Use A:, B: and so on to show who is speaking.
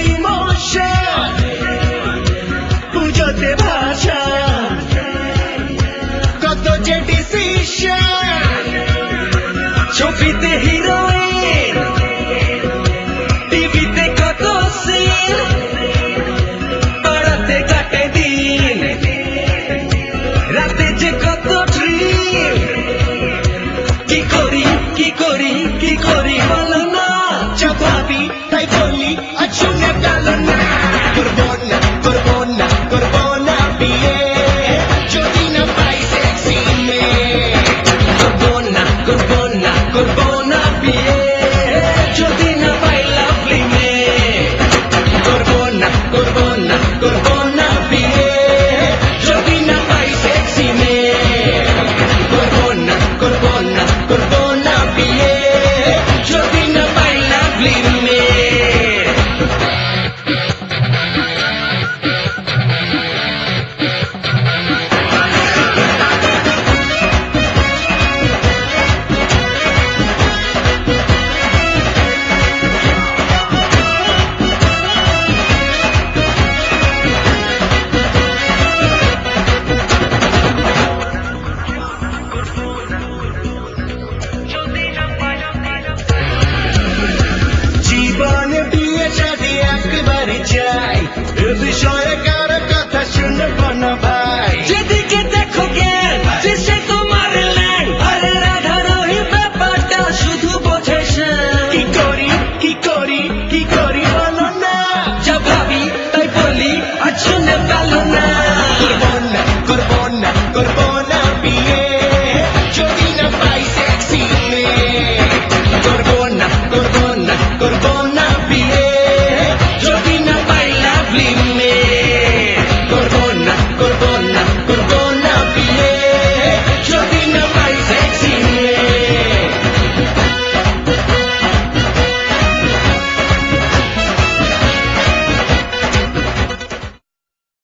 A: emotion পুজোতে ভাষা কত যে ডিসিশন ছবিতে হিরোইন টিভিতে কত সিন পাড়াতে কাটে দিন রাতে যে কত ড্রিম কি করি কি করি কি করি বলো না যা ভাবি তাই বলি আজ শুনে গেল না করবো না করবো না করবো না বিয়ে যদি না পাই সেক্সি মেয়ে করবো না করবো না করবো না বিয়ে যদি না পাই লাভলি মেয়ে করবো না করবো না করবো না বিয়ে যদি না পাই সেক্সি মেয়ে করবো না করবো না করবো না বিয়ে যদি না পাই লাভলি মেয়ে জীবনে বিয়ে শাদী একবারই চাই এ বিষয়ে